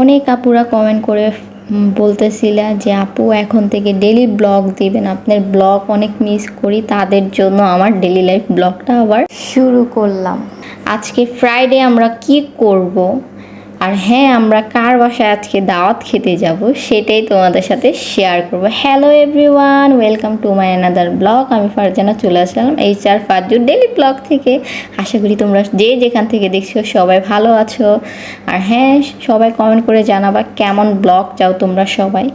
অনেক আপুরা কমেন্ট করে বলতেছিল যে আপু এখন থেকে ডেলি ব্লগ দিবেন, আপনার ব্লগ অনেক মিস করি, তাদের জন্য আমার ডেলি লাইফ ব্লগটা আবার শুরু করলাম। আজকে ফ্রাইডে আমরা কি করব, আর হ্যাঁ, আমরা কার বাসায় আজকে দাওয়াত খেতে যাব সেটাই তোমাদের সাথে শেয়ার করব। Hello everyone, welcome to my another blog. আমি ফারজানা চলে আসলাম HR ফারজু ডেলি ব্লগ থেকে। আশা করি তোমরা যে যেখান থেকে দেখছো সবাই ভালো আছো। আর হ্যাঁ, সবাই কমেন্ট করে জানাবা কেমন ব্লগ চাও তোমরা সবাই।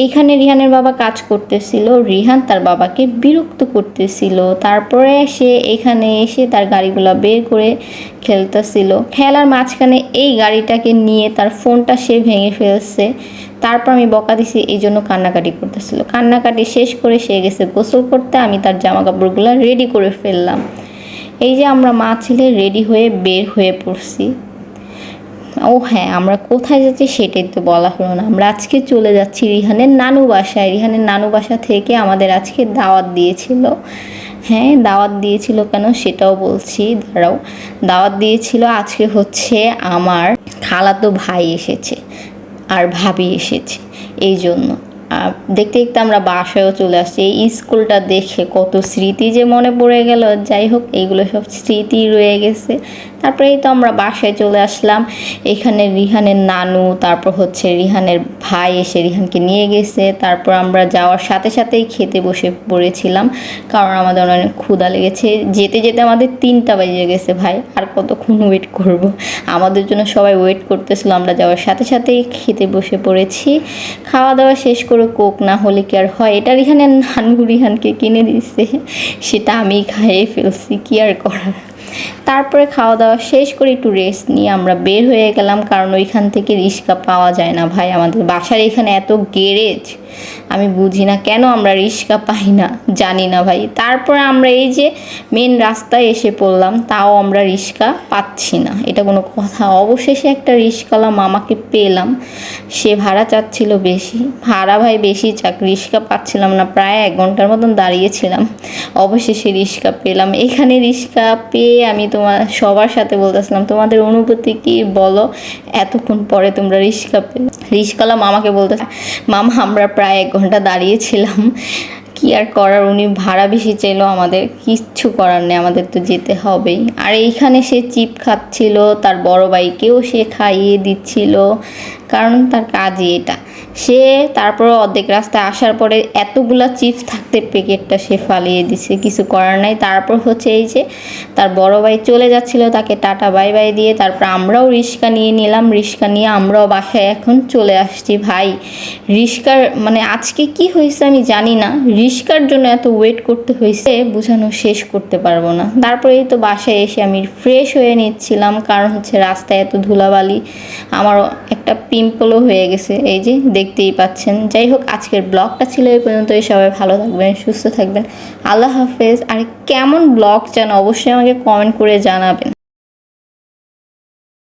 এইখানে রিহানের বাবা কাজ করতেছিল, রিহান তার বাবাকে বিরক্ত করতেছিল। তারপরে সে এখানে এসে তার গাড়িগুলো বের করে খেলতেছিল। খেলার মাঝখানে এই গাড়িটাকে নিয়ে তার ফোনটা সে ভেঙে ফেলছে। তারপর আমি বকা দিছি, এই জন্য কান্নাকাটি করতেছিল। কান্নাকাটি শেষ করে সে গেছে গোসল করতে, আমি তার জামা কাপড়গুলো রেডি করে ফেললাম। এই যে আমরা মা ছেলে রেডি হয়ে বের হয়ে পড়ছি। ও হ্যাঁ, আমরা কোথায় যাচ্ছি সেটাই তো বলা হলো না। আমরা আজকে চলে যাচ্ছি রিহানের নানু বাসায়। রিহানের নানু বাসা থেকে আমাদের আজকে দাওয়াত দিয়েছিল। হ্যাঁ, দাওয়াত দিয়েছিল কেন সেটাও বলছি, দাঁড়াও। দাওয়াত দিয়েছিল আজকে হচ্ছে আমার খালাতো ভাই এসেছে আর ভাবি এসেছে, এই জন্য। দেখতে দেখতে আমরা বাসায়ও চলে আসছি। এই স্কুলটা দেখে কত স্মৃতি যে মনে পড়ে গেল। যাই হোক, এইগুলো সব স্মৃতি রয়ে গেছে। তারপরেই তো আমরা বাসায় চলে আসলাম। এখানে রিহানের নানু, তারপর হচ্ছে রিহানের ভাই এসে রিহানকে নিয়ে গেছে। তারপর আমরা যাওয়ার সাথে সাথেই খেতে বসে পড়েছিলাম, কারণ আমাদের অনেক ক্ষুধা লেগেছে। যেতে যেতে আমাদের 3টা বেজে গেছে ভাই, আর কতক্ষণ ওয়েট করব। আমাদের জন্য সবাই ওয়েট করতেছিল। আমরা যাওয়ার সাথে সাথেই খেতে বসে পড়েছি। খাওয়া দাওয়া শেষ করে কোক না হলে কি আর হয়। এটা রিহানের নানু রিহানকে কিনে দিচ্ছে, সেটা আমি খাইয়ে ফেলছি, কি আর করার। তারপরে খাওয়া দাওয়া শেষ করে একটু রেস্ট নিয়ে আমরা বের হয়ে গেলাম, কারণ ওইখান থেকে রিক্সা পাওয়া যায় না ভাই। আমাদের বাসার এখানে এত গ্যারেজ, আমি বুঝি না কেন আমরা রিক্সা পাই না, জানি না ভাই। তারপরে আমরা এই যে মেন রাস্তায় এসে পড়লাম, তাও আমরা রিক্সা পাচ্ছি না, এটা কোনো কথা। অবশেষে একটা রিক্সাওয়ালা মামাকে পেলাম। সে ভাড়া চাচ্ছিল বেশি, ভাড়া ভাই বেশি চাক, রিক্সা পাচ্ছিলাম না। প্রায় 1 ঘন্টার মতন দাঁড়িয়েছিলাম, অবশেষে রিক্সা পেলাম। এখানে রিক্সা পেয়ে আমি তোমার সবার সাথে বলতেছিলাম তোমাদের অনুভূতি কি বলো, এতক্ষণ পরে তোমরা রিক্সা পেলে। রিক্সাওয়ালা মামাকে বলতে, মামা আমরা প্রায় 1 ঘন্টা দাঁড়িয়েছিলাম, কি আর করার, উনি ভাড়া বেশি চাইলো, আমাদের কিচ্ছু করার নেই, আমাদের তো যেতে হবেই। আর এইখানে সে চিপ খাচ্ছিল, তার বড় ভাইকেও সে খাইয়ে দিচ্ছিল, কারণ তার কাজই এটা। সে তারপর অর্ধেক রাস্তায় আসার পরে এতগুলা চিপস থাকতে প্যাকেটটা সে ফালিয়ে দিছে, কিছু করার নাই। তারপর হচ্ছে এই যে তার বড় ভাই চলে যাচ্ছিল, তাকে টাটা বাই বাই দিয়ে তারপর আমরাও রিক্সা নিয়ে নিলাম। রিক্সা নিয়ে আমরাও বাসায় এখন চলে আসছি। ভাই রিক্সার মানে আজকে কি হয়েছে আমি জানি না, রিক্সার জন্য এত ওয়েট করতে হয়েছে বোঝানো শেষ করতে পারবো না। তারপরেই তো বাসায় এসে আমি ফ্রেশ হয়ে নিচ্ছিলাম, কারণ হচ্ছে রাস্তায় এত ধুলাবালি, আমারও একটা পিম্পলও হয়ে গেছে, এই যে দেখতেই পাচ্ছেন। যাই হোক, আজকের ব্লগটা ছিল এই পর্যন্তই। সবাই ভালো থাকবেন, সুস্থ থাকবেন, আল্লাহ হাফেজ। আর কেমন ব্লগ চান অবশ্যই আমাকে কমেন্ট করে জানাবেন।